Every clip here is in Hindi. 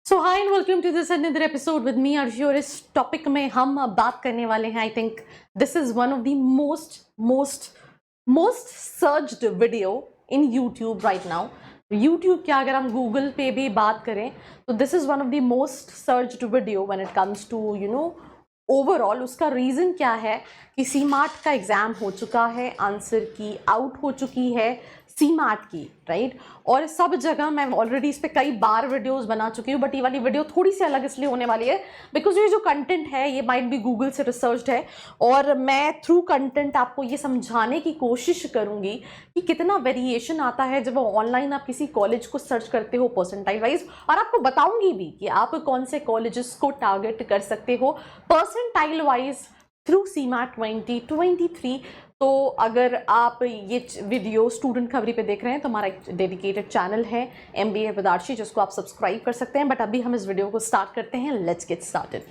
So hi and welcome to this another episode with me Arshi. और इस टॉपिक में हम अब बात करने वाले हैं, I think this is one of the most searched video in YouTube right now. YouTube क्या, अगर हम गूगल पे भी बात करें तो this is one of the most searched video when it comes to overall. उसका रीज़न क्या है कि सीमार्ट का एग्ज़ाम हो चुका है, आंसर की आउट हो चुकी है सीमार्ट की, राइट। और सब जगह मैं ऑलरेडी इस पर कई बार वीडियोस बना चुकी हूँ, बट ये वाली वीडियो थोड़ी सी अलग इसलिए होने वाली है बिकॉज ये जो कंटेंट है ये माइट भी गूगल से रिसर्च्ड है, और मैं थ्रू कंटेंट आपको ये समझाने की कोशिश करूँगी कि कितना वेरिएशन आता है जब ऑनलाइन आप किसी कॉलेज को सर्च करते हो परसेंटाइल वाइज, और आपको बताऊंगी भी कि आप कौन से कॉलेजेस को टारगेट कर सकते हो परसेंटाइल वाइज थ्रू सीमार्ट 2023। तो अगर आप ये वीडियो स्टूडेंट खबरी पे देख रहे हैं तो हमारा एक डेडिकेटेड चैनल है MBA विद आर्शी, जिसको आप सब्सक्राइब कर सकते हैं। बट अभी हम इस वीडियो को स्टार्ट करते हैं। Let's get started.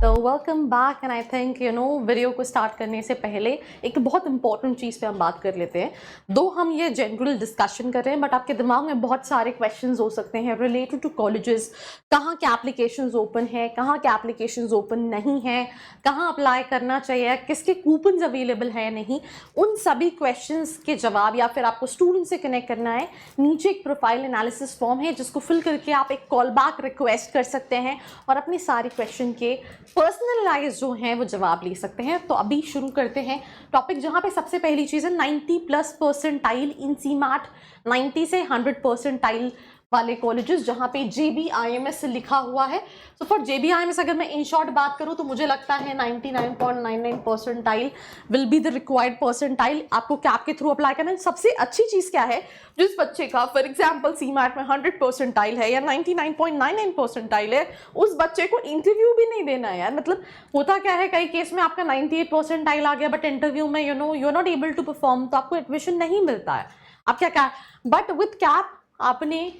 तो welcome back and I think video को स्टार्ट करने से पहले एक बहुत इंपॉर्टेंट चीज़ पे हम बात कर लेते हैं। दो हम ये जनरल डिस्कशन कर रहे हैं, बट आपके दिमाग में बहुत सारे क्वेश्चंस हो सकते हैं रिलेटेड टू कॉलेजेस। कहाँ के एप्लीकेशंस ओपन है, कहाँ के एप्लीकेशंस ओपन नहीं है, कहाँ अप्लाई करना चाहिए, किसके कूपन्स अवेलेबल है नहीं, उन सभी क्वेश्चंस के जवाब, या फिर आपको स्टूडेंट से कनेक्ट करना है, नीचे एक प्रोफाइल एनालिसिस फॉर्म है जिसको फिल करके आप एक कॉल बैक रिक्वेस्ट कर सकते हैं और अपने सारे क्वेश्चन के पर्सनलाइज जो हैं वो जवाब ले सकते हैं। तो अभी शुरू करते हैं टॉपिक, जहाँ पे सबसे पहली चीज़ है 90+ परसेंटाइल इन सीमार्ट। 90 से 100 परसेंटाइल वाले कॉलेजेस जहाँ पे JBIMS लिखा हुआ है। सो फॉर JBIMS अगर मैं इन शॉर्ट बात करूँ तो मुझे लगता है 99.99 percentile will be the required percentile आपको कैप के थ्रू अप्लाई करना है। सबसे अच्छी चीज़ क्या है, जिस बच्चे का फॉर एग्जाम्पल सीमार्ट में 100 परसेंटाइल है या 99.99 परसेंटाइल है, उस बच्चे को इंटरव्यू भी नहीं देना है यार। मतलब होता क्या है, कई केस में आपका 98 परसेंटाइल आ गया बट इंटरव्यू में you are not able to perform, तो आपको एडमिशन नहीं मिलता है। आप क्या बट विथ कैप आपने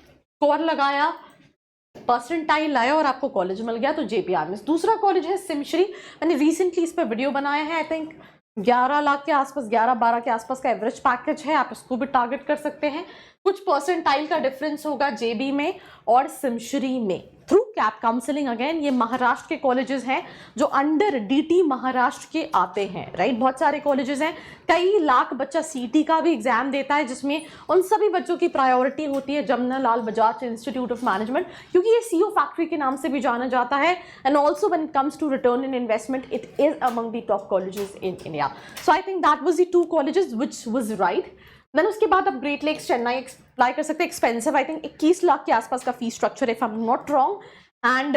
स्कोर लगाया, परसेंटाइल लाया और आपको कॉलेज मिल गया, तो JBIMS। दूसरा कॉलेज है सिमश्री। मैंने रिसेंटली इस पर वीडियो बनाया है। आई थिंक 11 लाख के आसपास, 11-12 के आसपास का एवरेज पैकेज है, आप इसको भी टारगेट कर सकते हैं। कुछ परसेंटाइल का डिफरेंस होगा JB में और सिमश्री में थ्रू कैप काउंसलिंग। अगेन ये महाराष्ट्र के कॉलेजेस हैं जो अंडर DT महाराष्ट्र के आते हैं, राइट। बहुत सारे कॉलेजेस हैं, कई लाख बच्चा CT का भी एग्जाम देता है, जिसमें उन सभी बच्चों की प्रायोरिटी होती है Jamnalal Bajaj institute of management, क्योंकि ये CO फैक्ट्री के नाम से भी जाना जाता है। And also when it comes to return in investment it is among the top colleges in India. So I think that was the 2 colleges which was right. Then उसके बाद आप ग्रेट लेक्स चेन्नई अप्लाई कर सकते हैं। एक्सपेंसिव, आई थिंक 21 लाख के आसपास का फीस स्ट्रक्चर है if I am not wrong. And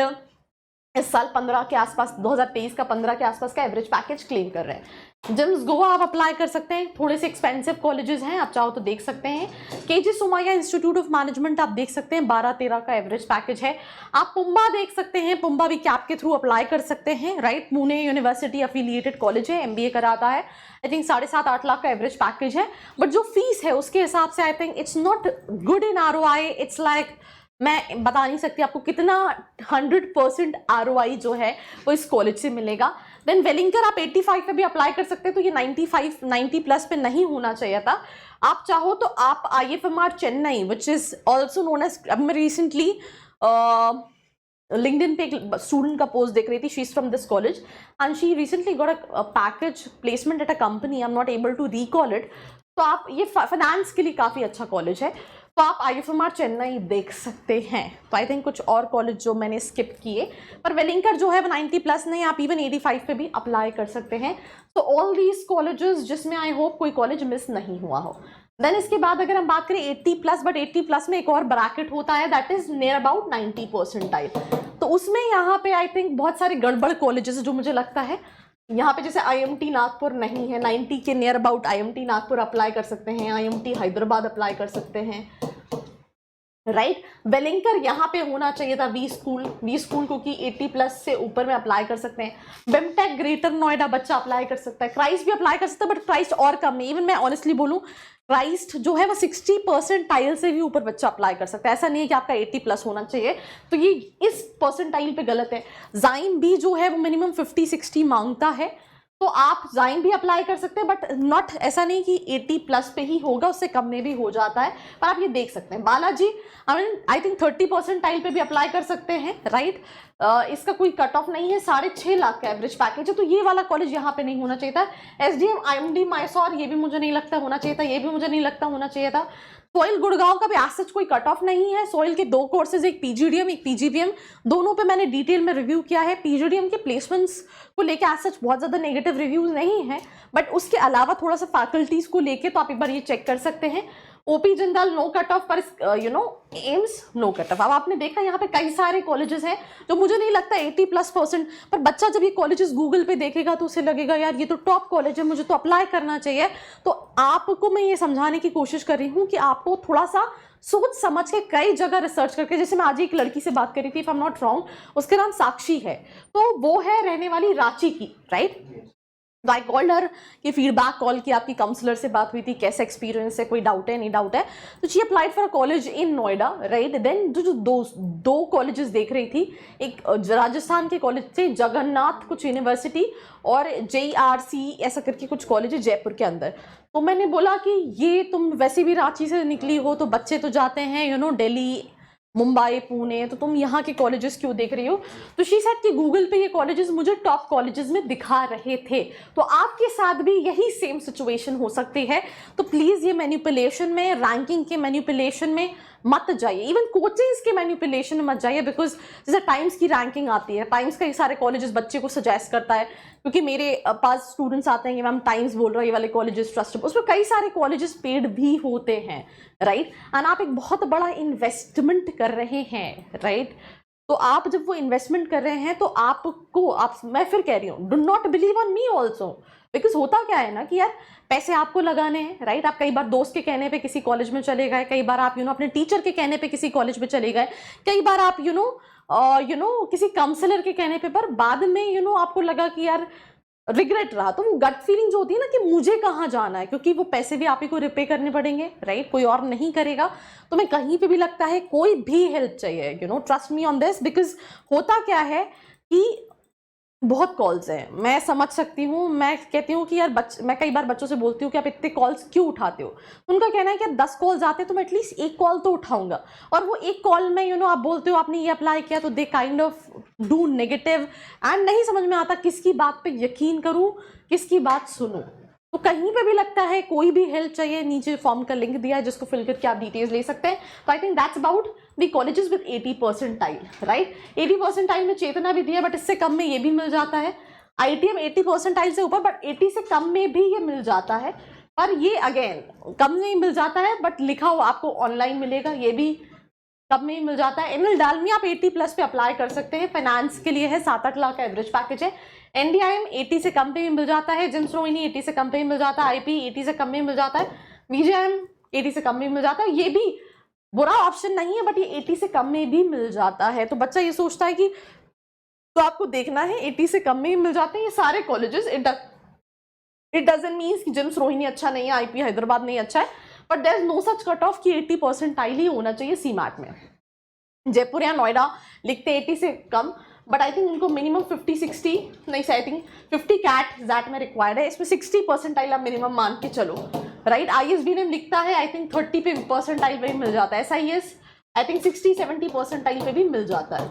इस साल 15 के आसपास, 2023 का 15 के आसपास का एवरेज पैकेज क्लेम कर रहे हैं। जिम्स गोवा आप अप्लाई कर सकते हैं, थोड़े से एक्सपेंसिव कॉलेजेस हैं, आप चाहो तो देख सकते हैं। KG Somaiya institute of management आप देख सकते हैं, 12-13 का एवरेज पैकेज है। आप पुम्बा देख सकते हैं, पुम्बा भी कैप के थ्रू अप्लाई कर सकते हैं, right. Pune university affiliated college है, MBA कराता है। आई थिंक 7.5-8 लाख का एवरेज पैकेज है, बट जो फीस है उसके हिसाब से I think it's not good in ROI। It's like, मैं बता नहीं सकती आपको कितना 100% ROI जो है वो इस कॉलेज से मिलेगा। देन वेलिंकर आप 85 पे भी अप्लाई कर सकते हैं, तो ये 90+ पे नहीं होना चाहिए था। आप चाहो तो आप IFMR Chennai which is also known as, अब मैं रिसेंटली लिंक्डइन पे एक स्टूडेंट का पोस्ट देख रही थी, she is from this college and she recently got a package placement at a company, I am not able to recall it. तो आप ये फाइनेंस के लिए काफ़ी अच्छा कॉलेज है, तो आप IFMR चेन्नई देख सकते हैं। तो आई थिंक कुछ और कॉलेज जो मैंने स्किप किए, पर वेलिंकर जो है 90+ नहीं, आप इवन 85 पे भी अप्लाई कर सकते हैं। तो ऑल दीज कॉलेजेस जिसमें आई होप कोई कॉलेज मिस नहीं हुआ हो। देन इसके बाद अगर हम बात करें 80+, बट 80+ में एक और ब्रैकेट होता है that is near about 90 percentile. तो उसमें यहाँ पे आई थिंक बहुत सारे गड़बड़ कॉलेजेस जो मुझे लगता है यहाँ पे, जैसे IMT नागपुर नहीं है, 90 के near about IMT Nagpur apply कर सकते हैं, IMT हैदराबाद अप्लाई कर सकते हैं, राइट। वेलिंगकर यहाँ पे होना चाहिए था, वी स्कूल क्योंकि 80+ से ऊपर में अप्लाई कर सकते हैं। बिमटेक ग्रेटर नोएडा बच्चा अप्लाई कर सकता है, क्राइस्ट भी अप्लाई कर सकता है, बट क्राइस्ट और कम है। इवन मैं ऑनेस्टली बोलूँ, क्राइस्ट जो है वो 60% से भी ऊपर बच्चा अप्लाई कर सकता है, ऐसा नहीं है कि आपका 80+ होना चाहिए, तो ये इस परसेंटाइल पे गलत है। जाइन भी जो है वो मिनिमम 50-60 मांगता है, तो आप जाइन भी अप्लाई कर सकते हैं, बट नॉट ऐसा नहीं कि 80+ पे ही होगा, उससे कम में भी हो जाता है, पर आप ये देख सकते हैं। बालाजी आई थिंक 30% पे भी अप्लाई कर सकते हैं, राइट। इसका कोई कट ऑफ नहीं है, 6.5 लाख का एवरेज पैकेज है, तो ये वाला कॉलेज यहाँ पे नहीं होना चाहिए था। SDM IMD मैसौर, ये भी मुझे नहीं लगता होना चाहिए था, ये भी मुझे नहीं लगता होना चाहिए था। सोइल गुड़गांव का भी आज सच कोई कट ऑफ नहीं है। सोइल के 2 कोर्सेज, एक PGDM एक PGBM, दोनों पे मैंने डिटेल में रिव्यू किया है। PGDM के प्लेसमेंट्स को लेके आज सच बहुत ज़्यादा नेगेटिव रिव्यूज नहीं है, बट उसके अलावा थोड़ा सा फैकल्टीज को लेके तो आप एक बार ये चेक कर सकते हैं। OP Jindal no cut off, पर एम्स नो कट ऑफ। अब आपने देखा यहाँ पे कई सारे कॉलेजेस हैं जो मुझे नहीं लगता 80+%, पर बच्चा जब ये कॉलेजेस गूगल पे देखेगा तो उसे लगेगा यार ये तो टॉप कॉलेज है, मुझे तो अप्लाई करना चाहिए। तो आपको मैं ये समझाने की कोशिश कर रही हूँ कि आपको थोड़ा सा सोच समझ के कई जगह रिसर्च करके, जैसे मैं आज एक लड़की से बात करी थी, if I am not wrong, उसके नाम साक्षी है, तो वो है रहने वाली रांची की, राइट। तो आई कॉल्ड हर कि फीडबैक कॉल की, आपकी काउंसलर से बात हुई थी, कैसा एक्सपीरियंस है, कोई डाउट है, नहीं डाउट है। तो she applied for a college in Noida, right. Then जो दो कॉलेजेस देख रही थी, एक राजस्थान के कॉलेज थे, जगन्नाथ कुछ यूनिवर्सिटी, और JRC ऐसा करके कुछ कॉलेज है जयपुर के अंदर। तो मैंने बोला कि ये तुम वैसे भी रांची से निकली हो, तो बच्चे तो जाते हैं दिल्ली, मुंबई, पुणे, तो तुम यहाँ के कॉलेजेस क्यों देख रही हो? तो शी सेड कि गूगल पे ये कॉलेजेस मुझे टॉप कॉलेजेस में दिखा रहे थे। तो आपके साथ भी यही सेम सिचुएशन हो सकती है। तो प्लीज़ ये मैनिपुलेशन में, रैंकिंग के मैनिपुलेशन में मत जाइए, इवन कोचिंग्स के मैनिपुलेशन में मत जाइए, बिकॉज जैसे टाइम्स की रैंकिंग आती है, टाइम्स कई सारे कॉलेजेस बच्चे को सजेस्ट करता है, क्योंकि मेरे पास स्टूडेंट्स आते हैं कि मैम टाइम्स बोल रहा है ये वाले कॉलेजेस ट्रस्टेबल, उसमें कई सारे कॉलेजेस पेड भी होते हैं, राइट। एंड आप एक बहुत बड़ा इन्वेस्टमेंट कर रहे हैं, राइट। तो आप जब वो इन्वेस्टमेंट कर रहे हैं तो मैं फिर कह रही हूँ, do not believe on me also, because होता क्या है ना कि यार पैसे आपको लगाने हैं, राइट। आप कई बार दोस्त के कहने पे किसी कॉलेज में चले गए, कई बार आप अपने टीचर के कहने पे किसी कॉलेज में चले गए, कई बार आप किसी काउंसलर के कहने पे, पर बाद में आपको लगा कि यार रिग्रेट रहा, तो वो गट फीलिंग जो होती है ना कि मुझे कहाँ जाना है, क्योंकि वो पैसे भी आप ही को रिपे करने पड़ेंगे, राइट, कोई और नहीं करेगा। तो मैं कहीं पे भी लगता है कोई भी हेल्प चाहिए, trust me on this, because होता क्या है कि बहुत कॉल्स हैं, मैं समझ सकती हूँ। मैं कहती हूँ कि यार मैं कई बार बच्चों से बोलती हूँ कि आप इतने कॉल्स क्यों उठाते हो, तो उनका कहना है कि 10 कॉल्स आते हैं तो मैं एटलीस्ट एक कॉल तो उठाऊंगा, और वो एक कॉल में आप बोलते हो आपने ये अप्लाई किया, तो they kind of do negative, and नहीं समझ में आता किसकी बात पे यकीन करूँ, किसकी बात सुनूं। तो कहीं पे भी लगता है कोई भी हेल्प चाहिए, नीचे फॉर्म का लिंक दिया है जिसको फिल करके आप डिटेल्स ले सकते हैं। तो I think that's about the colleges with 80%, right. 80% में चेतना भी दिया, बट इससे कम में ये भी मिल जाता है। ITM 80% से ऊपर, बट 80 से कम में भी ये मिल जाता है, पर ये अगेन कम में मिल जाता है, बट लिखा हुआ आपको ऑनलाइन मिलेगा, ये भी कब में ही मिल जाता है। एनएल डालमी आप 80+ पे अप्लाई कर सकते हैं, फाइनेंस के लिए है, 7-8 लाख का एवरेज पैकेज है। NDIM 80 से कम पे भी मिल जाता है, जिम्स रोहिणी 80 से कम पे भी मिल जाता है, IP 80 से कम में मिल जाता है, VJM 80 से कम में मिल जाता है। ये भी बुरा ऑप्शन नहीं है, बट ये 80 से कम में भी मिल जाता है। तो बच्चा ये सोचता है कि तो आपको देखना है 80 से कम में ही मिल जाते हैं ये सारे कॉलेजेस। इट डजंट मीन्स कि जिम्स रोहिणी अच्छा नहीं है, IP हैदराबाद नहीं अच्छा है, but there is no such cut off कि 80% ही होना चाहिए CMAT में। जयपुर या नोएडा लिखते 80 से कम, बट आई थिंक उनको मिनिमम 50-60 नहीं, आई थिंक 50 कैट जैट में रिक्वायर्ड है, इसमें 60% आप मिनिमम मान के चलो, राइट। ISB ने लिखता है आई थिंक 30% पे भी मिल जाता है, SIS आई थिंक 60-70% पे भी मिल जाता है।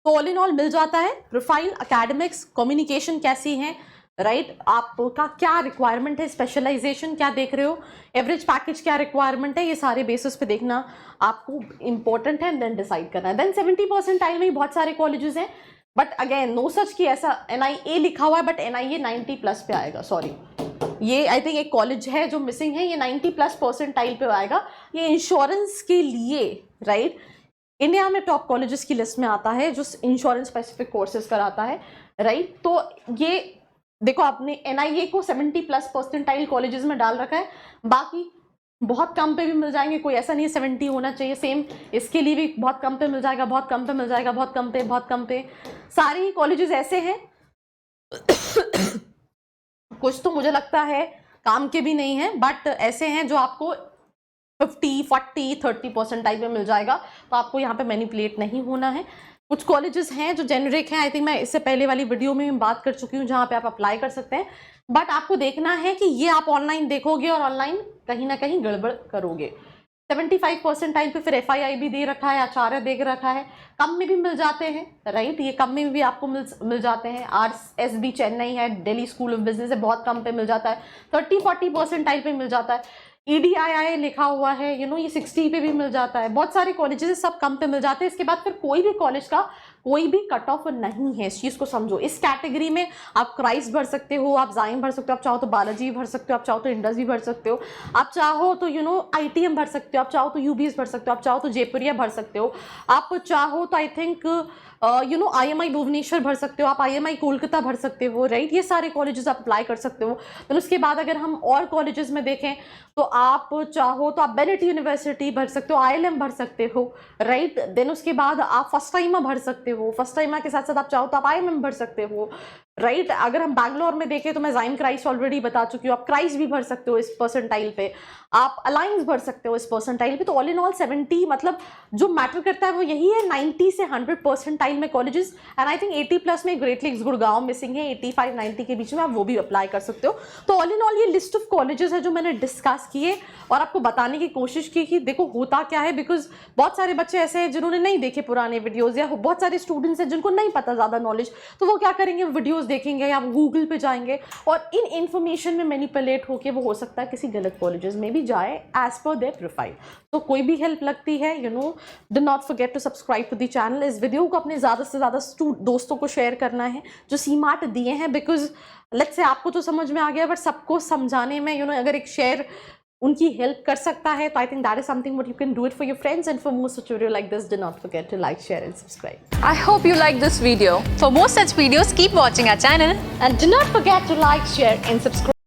तो ऑल इन ऑल मिल जाता है। प्रोफाइल, एकेडमिक्स, कम्युनिकेशन कैसी है, राइट, आपका क्या रिक्वायरमेंट है, स्पेशलाइजेशन क्या देख रहे हो, एवरेज पैकेज क्या रिक्वायरमेंट है, ये सारे बेसिस पे देखना आपको इंपॉर्टेंट है, देन डिसाइड करना है। देन 70% में बहुत सारे कॉलेजेस हैं, बट अगेन नो सच कि ऐसा NIA लिखा हुआ है, बट NIA 90+ पे आएगा, सॉरी, ये आई थिंक एक कॉलेज है जो मिसिंग है, ये 90+ पे आएगा। ये इंश्योरेंस के लिए, राइट, इंडिया में टॉप कॉलेजेस की लिस्ट में आता है जो इंश्योरेंस स्पेसिफिक कोर्सेज कराता है, राइट। तो ये देखो आपने NIA को 70+ परसेंटाइल कॉलेजेस में डाल रखा है, बाकी बहुत कम पे भी मिल जाएंगे, कोई ऐसा नहीं है 70 होना चाहिए, सेम इसके लिए भी बहुत कम पे मिल जाएगा, बहुत कम पे मिल जाएगा, बहुत कम पे, बहुत कम पे। सारे ही कॉलेजेस ऐसे हैं कुछ तो मुझे लगता है काम के भी नहीं है, बट ऐसे हैं जो आपको 50, 40, 30% टाइप में मिल जाएगा, तो आपको यहाँ पे मैनिपुलेट नहीं होना है। कुछ कॉलेजेस हैं जो जेनरिक हैं, आई थिंक मैं इससे पहले वाली वीडियो में बात कर चुकी हूँ, जहाँ पे आप अप्लाई कर सकते हैं, बट आपको देखना है कि ये आप ऑनलाइन देखोगे और ऑनलाइन कहीं ना कहीं गड़बड़ करोगे। 75% टाइम पे फिर FII भी दे रखा है, आचार्य दे रखा है, कम में भी मिल जाते हैं, राइट, ये कम में भी आपको मिल जाते हैं। RSB चेन्नई है, दिल्ली स्कूल ऑफ बिजनेस है, बहुत कम पे मिल जाता है, 30-40% टाइम पे मिल जाता है। EDII लिखा हुआ है, ये 60 पे भी मिल जाता है। बहुत सारे कॉलेजेस सब कम पे मिल जाते हैं। इसके बाद फिर कोई भी कॉलेज का कोई भी कट ऑफ नहीं है, इस चीज़ को समझो। इस कैटेगरी में आप क्राइस्ट भर सकते हो, आप जाइम भर सकते हो, आप चाहो तो बालाजी भर सकते हो, आप चाहो तो इंडस भी भर सकते हो, आप चाहो तो ITM भर सकते हो, आप चाहो तो UBS भर सकते हो, आप चाहो तो जयपुरिया भर सकते हो, आप चाहो तो आई थिंक IMI भुवनेश्वर भर सकते हो, आप IMI कोलकाता भर सकते हो, राइट। ये सारे कॉलेजेस आप अप्लाई कर सकते हो। फिर उसके बाद अगर हम और कॉलेजेस में देखें तो आप चाहो तो आप बेनेट यूनिवर्सिटी भर सकते हो, ILM भर सकते हो, राइट। देन उसके बाद आप फर्स्ट टाइमा भर सकते हो, फर्स्ट टाइमा के साथ साथ आप चाहो तो आप IMM भर सकते हो, राइट। अगर हम बैंगलोर में देखें तो मैं जाइम क्राइस्ट ऑलरेडी बता चुकी हूँ, आप क्राइस्ट भी भर सकते हो इस परसेंटाइल पे, आप अलायंस भर सकते हो इस परसेंटाइल पे। तो ऑल इन ऑल 70, मतलब जो मैटर करता है वो यही है, 90 से 100 परसेंटाइल में कॉलेजेस, एंड आई थिंक 80+ में ग्रेट लेक्स गुड़गांव मिसिंग है, 85-90 के बीच में आप वो भी अप्लाई कर सकते हो। तो ऑल इन ऑल ये लिस्ट ऑफ कॉलेजेस है जो मैंने डिस्कस किए और आपको बताने की कोशिश की कि देखो होता क्या है, बिकॉज बहुत सारे बच्चे ऐसे हैं जिन्होंने नहीं देखे पुराने वीडियोज, या बहुत सारे स्टूडेंट्स हैं जिनको नहीं पता ज़्यादा नॉलेज, तो वो क्या करेंगे, वीडियोज़ देखेंगे या गूगल पे जाएंगे और इन इन्फॉर्मेशन में मैनिपुलेट होकर वो हो सकता है किसी गलत कॉलेजेस में भी जाए एज पर देयर प्रोफाइल। तो कोई भी हेल्प लगती है, do not forget to subscribe to the channel. इस वीडियो को अपने ज़्यादा से ज़्यादा दोस्तों को शेयर करना है जो CMAT दिए हैं, बिकॉज लेट्स से आपको तो समझ में आ गया, बट सबको समझाने में अगर एक शेयर उनकी हेल्प कर सकता है, तो आई think that is something what you can do it for your friends. And for more tutorial like this, do not forget to like, share and subscribe. I hope you like this video. For more such videos, keep watching our channel And do not forget to like, share and subscribe.